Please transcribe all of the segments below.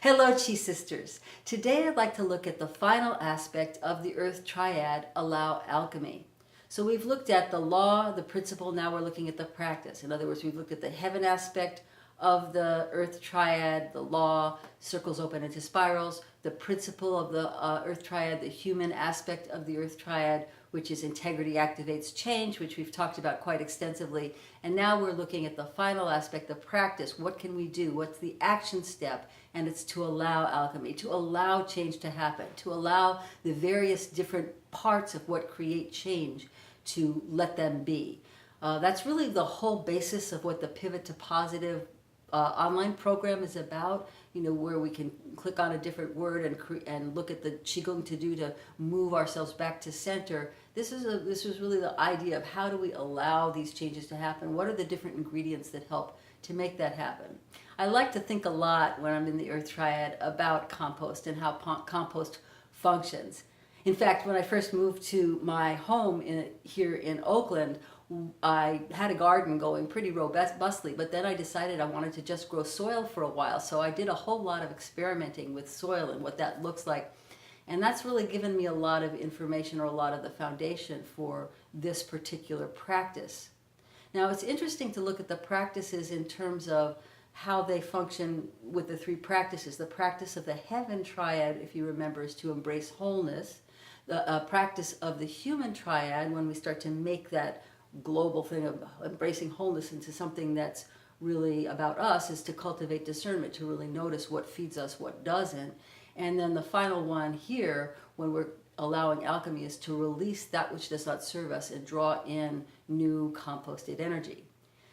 Hello, Chi Sisters. Today I'd like to look at the final aspect of the Earth Triad, allow alchemy. So we've looked at the law, the principle, now we're looking at the practice. In other words, we've looked at the heaven aspect of the Earth Triad, the law, circles open into spirals, the principle of the Earth Triad, the human aspect of the Earth Triad, which is integrity activates change, which we've talked about quite extensively. And now we're looking at the final aspect, the practice. What can we do? What's the action step? And it's to allow alchemy, to allow change to happen, to allow the various different parts of what create change to let them be. That's really the whole basis of what the Pivot to Positive online program is about, where we can click on a different word and look at the Qigong to do to move ourselves back to center. This was really the idea of how do we allow these changes to happen? What are the different ingredients that help to make that happen? I like to think a lot when I'm in the Earth Triad about compost and how compost functions. In fact, when I first moved to my home here in Oakland, I had a garden going pretty robustly, but then I decided I wanted to just grow soil for a while. So I did a whole lot of experimenting with soil and what that looks like. And that's really given me a lot of information, or a lot of the foundation for this particular practice. Now, it's interesting to look at the practices in terms of how they function with the three practices. The practice of the Heaven Triad, if you remember, is to embrace wholeness. The practice of the Human Triad, when we start to make that global thing of embracing wholeness into something that's really about us, is to cultivate discernment, to really notice what feeds us, what doesn't. And then the final one here, when we're allowing alchemy, is to release that which does not serve us and draw in new composted energy.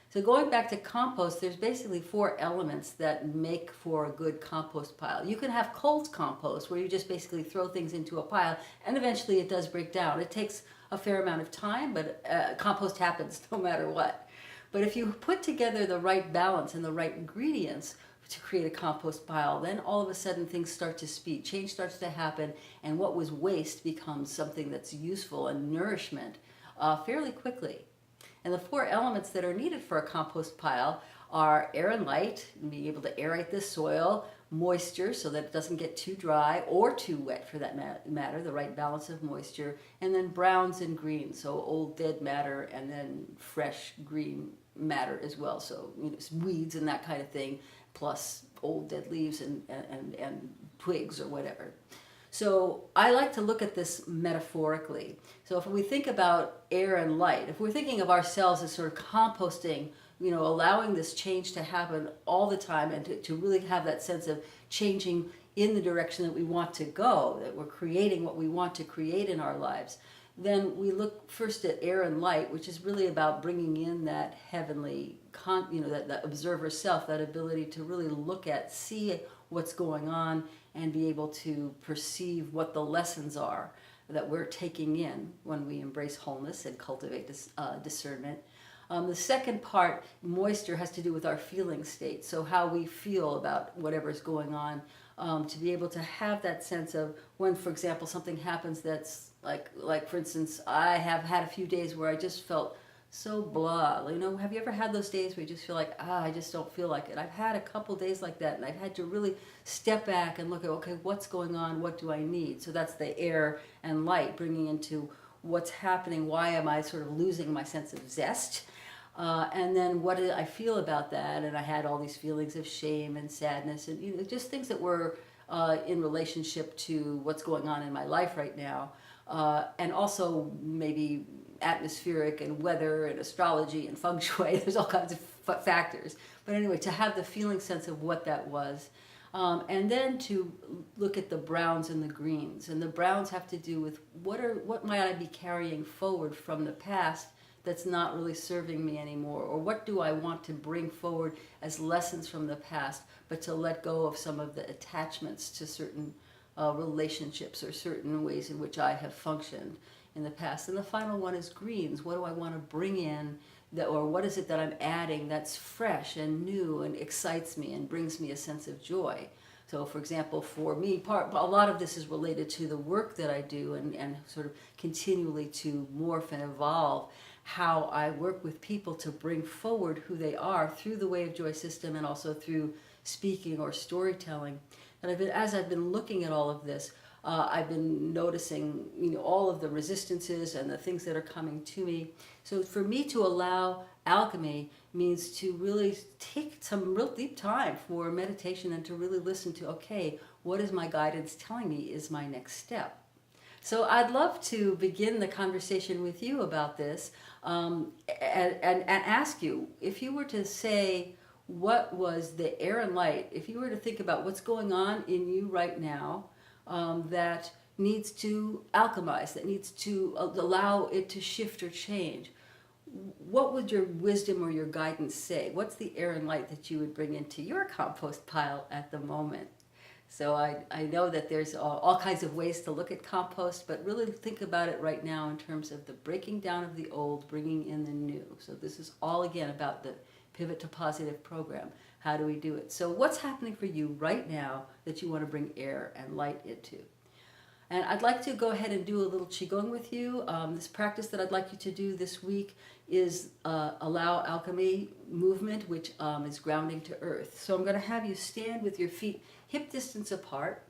So going back to compost, there's basically 4 elements that make for a good compost pile. You can have cold compost, where you just basically throw things into a pile, and eventually it does break down. It takes a fair amount of time, but compost happens no matter what. But if you put together the right balance and the right ingredients to create a compost pile, then all of a sudden things start to speed, change starts to happen, and what was waste becomes something that's useful and nourishment fairly quickly. And the 4 elements that are needed for a compost pile are air and light, and being able to aerate the soil, moisture so that it doesn't get too dry or too wet for that matter, the right balance of moisture, and then browns and greens, so old dead matter and then fresh green matter as well, so weeds and that kind of thing, plus old dead leaves and twigs or whatever. So I like to look at this metaphorically. So if we think about air and light, if we're thinking of ourselves as sort of composting, allowing this change to happen all the time, and to really have that sense of changing in the direction that we want to go, that we're creating what we want to create in our lives, then we look first at air and light, which is really about bringing in that heavenly, that observer self, that ability to really look at, see what's going on, and be able to perceive what the lessons are that we're taking in when we embrace wholeness and cultivate this discernment. The second part, moisture, has to do with our feeling state. So how we feel about whatever's going on, to be able to have that sense of when, for example, something happens that's like for instance, I have had a few days where I just felt so blah. Have you ever had those days where you just feel like, I just don't feel like it? I've had a couple days like that, and I've had to really step back and look at, okay, what's going on? What do I need? So that's the air and light, bringing into what's happening. Why am I sort of losing my sense of zest? And then what did I feel about that? And I had all these feelings of shame and sadness, and just things that were in relationship to what's going on in my life right now, and also maybe atmospheric and weather and astrology and feng shui. There's all kinds of factors. But anyway, to have the feeling sense of what that was. And then to look at the browns and the greens. And the browns have to do with what might I be carrying forward from the past that's not really serving me anymore, or what do I want to bring forward as lessons from the past, but to let go of some of the attachments to certain relationships or certain ways in which I have functioned in the past. And the final one is greens. What do I want to bring in, or what is it that I'm adding that's fresh and new and excites me and brings me a sense of joy? So for example, for me, a lot of this is related to the work that I do, and sort of continually to morph and evolve how I work with people to bring forward who they are through the Way of Joy system, and also through speaking or storytelling, And as I've been looking at all of this, I've been noticing, all of the resistances and the things that are coming to me. So for me to allow alchemy means to really take some real deep time for meditation and to really listen to, okay, what is my guidance telling me is my next step? So I'd love to begin the conversation with you about this, and ask you, if you were to say, what was the air and light, if you were to think about what's going on in you right now, that needs to alchemize, that needs to allow it to shift or change, what would your wisdom or your guidance say? What's the air and light that you would bring into your compost pile at the moment? So I know that there's all kinds of ways to look at compost, but really think about it right now in terms of the breaking down of the old, bringing in the new. So this is all, again, about the Pivot to Positive program. How do we do it? So what's happening for you right now that you want to bring air and light into? And I'd like to go ahead and do a little Qigong with you. This practice that I'd like you to do this week is allow alchemy movement, which is grounding to earth. So I'm going to have you stand with your feet hip distance apart.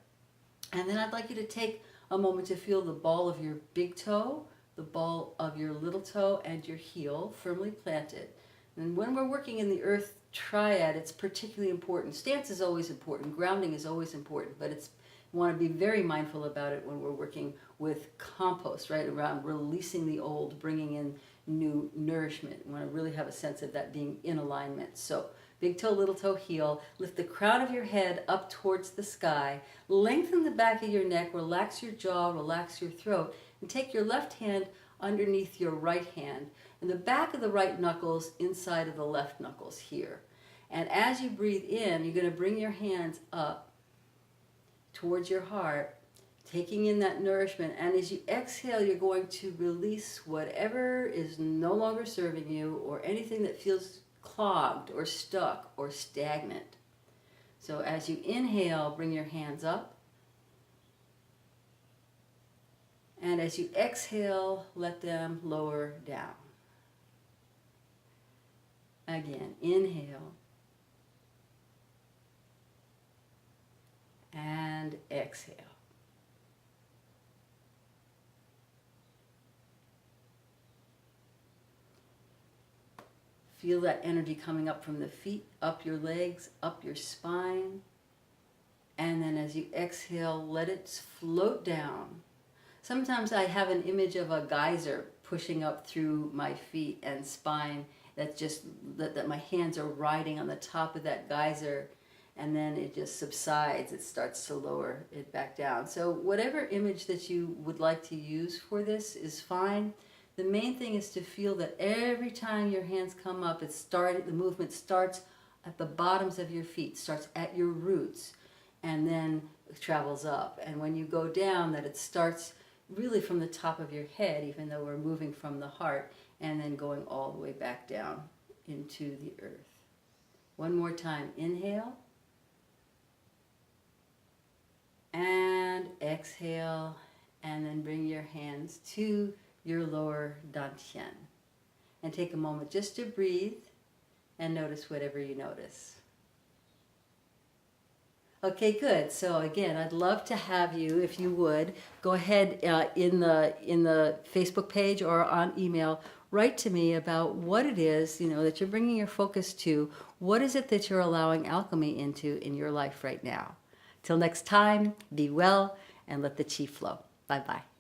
And then I'd like you to take a moment to feel the ball of your big toe, the ball of your little toe, and your heel firmly planted. And when we're working in the earth triad, it's particularly important. Stance is always important. Grounding is always important, but we want to be very mindful about it when we're working with compost, right? Around releasing the old, bringing in new nourishment. We want to really have a sense of that being in alignment. So big toe, little toe, heel. Lift the crown of your head up towards the sky. Lengthen the back of your neck. Relax your jaw. Relax your throat. And take your left hand underneath your right hand. And the back of the right knuckles inside of the left knuckles here. And as you breathe in, you're going to bring your hands up towards your heart, taking in that nourishment. And as you exhale, you're going to release whatever is no longer serving you or anything that feels clogged or stuck or stagnant. So as you inhale, bring your hands up. And as you exhale, let them lower down. Again, inhale. And exhale. Feel that energy coming up from the feet, up your legs, up your spine. And then as you exhale, let it float down. Sometimes I have an image of a geyser pushing up through my feet and spine. That's just that my hands are riding on the top of that geyser, and then it just subsides. It starts to lower it back down. So whatever image that you would like to use for this is fine. The main thing is to feel that every time your hands come up, the movement starts at the bottoms of your feet, starts at your roots, and then travels up. And when you go down, that it starts really from the top of your head, even though we're moving from the heart, and then going all the way back down into the earth. One more time. Inhale. And exhale. And then bring your hands to your lower dantian. And take a moment just to breathe and notice whatever you notice. Okay, good. So again, I'd love to have you, if you would, go ahead in the Facebook page or on email, write to me about what it is, that you're bringing your focus to. What is it that you're allowing alchemy into in your life right now? Till next time, be well and let the chi flow. Bye-bye.